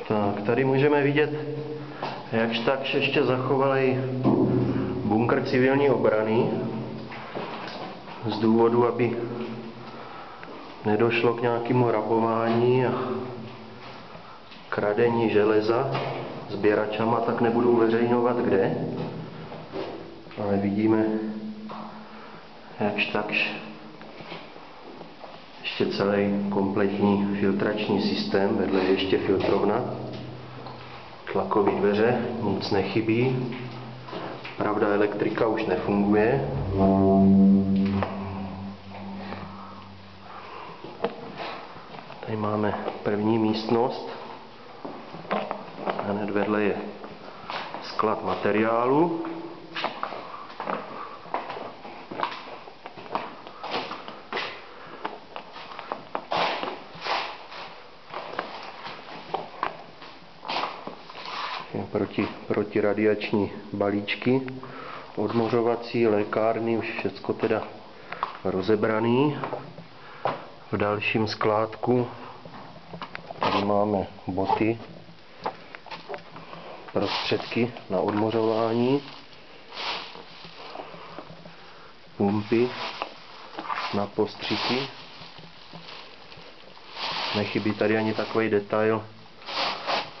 Tak, tady můžeme vidět, jakž takž ještě zachovalý bunkr civilní obrany z důvodu, aby nedošlo k nějakému rabování a kradení železa sběračama, tak nebudu uveřejňovat kde, ale vidíme, jakž takž ještě celý kompletní filtrační systém, vedle je ještě filtrovna, tlakové dveře, nic nechybí, pravda elektrika už nefunguje. Tady máme první místnost, hned vedle je sklad materiálu. Protiradiační balíčky, odmořovací, lékárny, už všecko teda rozebraný. V dalším skládku tady máme boty, prostředky na odmořování, pumpy na postřiky. Nechybí tady ani takový detail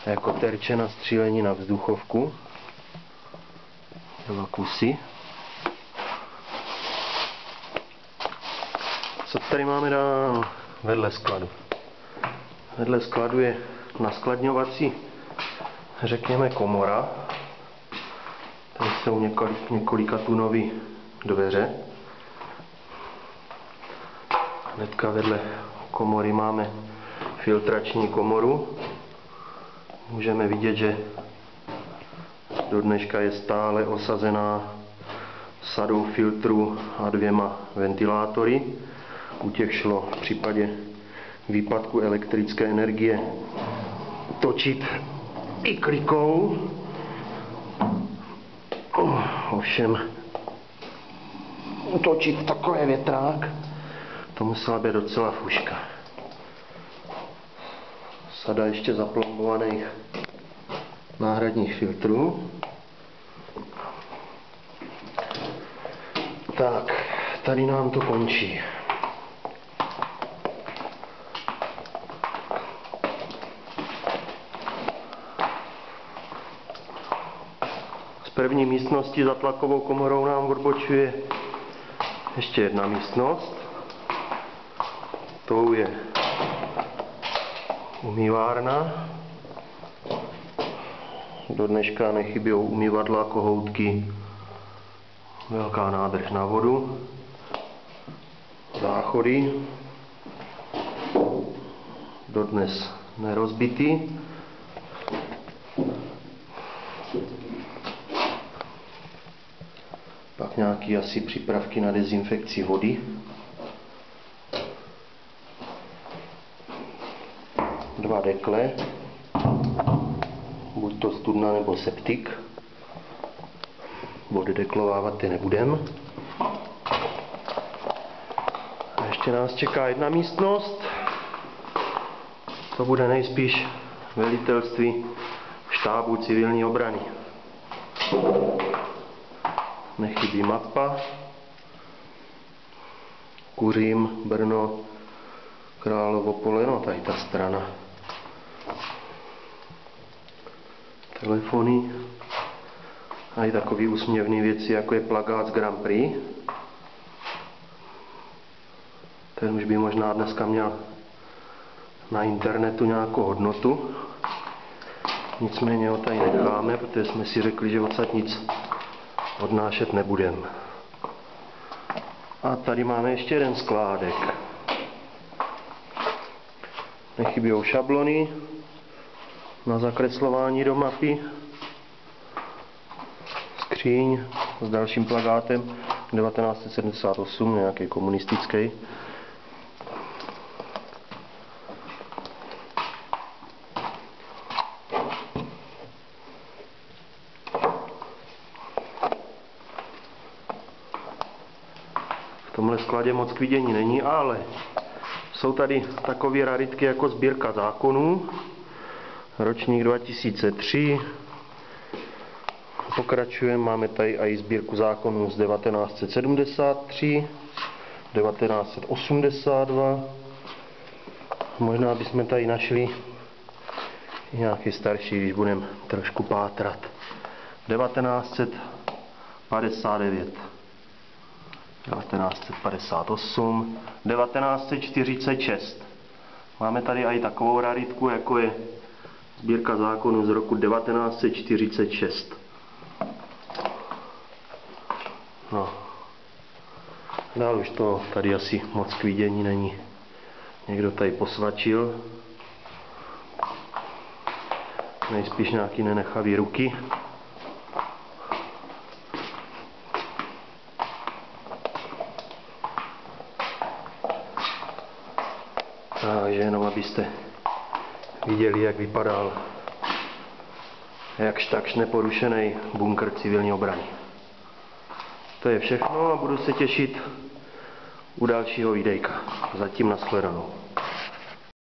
jako terče na střílení na vzduchovku. 2 kusy. Co tady máme dál vedle skladu? Vedle skladu je naskladňovací, řekněme, komora. Tady jsou několika tunové dveře. Hnedka vedle komory máme filtrační komoru. Můžeme vidět, že do dneška je stále osazená sadou filtrů a 2 ventilátory. U těch šlo v případě výpadku elektrické energie točit i klikou. Ovšem točit takový větrák, to musela být docela fuška. Sada ještě zaplombovaných náhradních filtrů. Tak, tady nám to končí. Z první místnosti za tlakovou komorou nám odbočuje ještě jedna místnost. Tou je umývárna. Do dneška nechybí umyvadla, kohoutky, velká nádrž na vodu, záchody, dodnes nerozbitý. Pak nějaký asi přípravky na dezinfekci vody. 2 dekle, buď to studna nebo septik. Oddeklovávat ty nebudem. A ještě nás čeká jedna místnost. To bude nejspíš velitelství štábu civilní obrany. Nechybí mapa. Kuřím, Brno, Královo Pole, no tady ta strana. Telefony. A i takový úsměvný věci, jako je plakát z Grand Prix. Ten už by možná dneska měl na internetu nějakou hodnotu. Nicméně ho tady necháme, protože jsme si řekli, že odsud nic odnášet nebudeme. A tady máme ještě jeden skládek. Nechybí šablony na zakreslování do mapy. Skříň s dalším plakátem 1978, nějaký komunistický. V tomhle skladě moc k vidění není, ale jsou tady takové raritky jako sbírka zákonů. Ročník 2003. Pokračujeme, máme tady i sbírku zákonů z 1973, 1982. Možná bychom tady našli nějaký starší, když budeme trošku pátrat. 1959, 1958, 1946. Máme tady i takovou raritku, jako je sbírka zákonů z roku 1946. No. Dál už to tady asi moc k vidění není. Někdo tady posvačil. Nejspíš nějaký nenechavý ruky. Takže jenom abyste viděli, jak vypadal jakž takž neporušený bunkr civilní obrany. To je všechno a budu se těšit u dalšího videjka. Zatím nashledanou.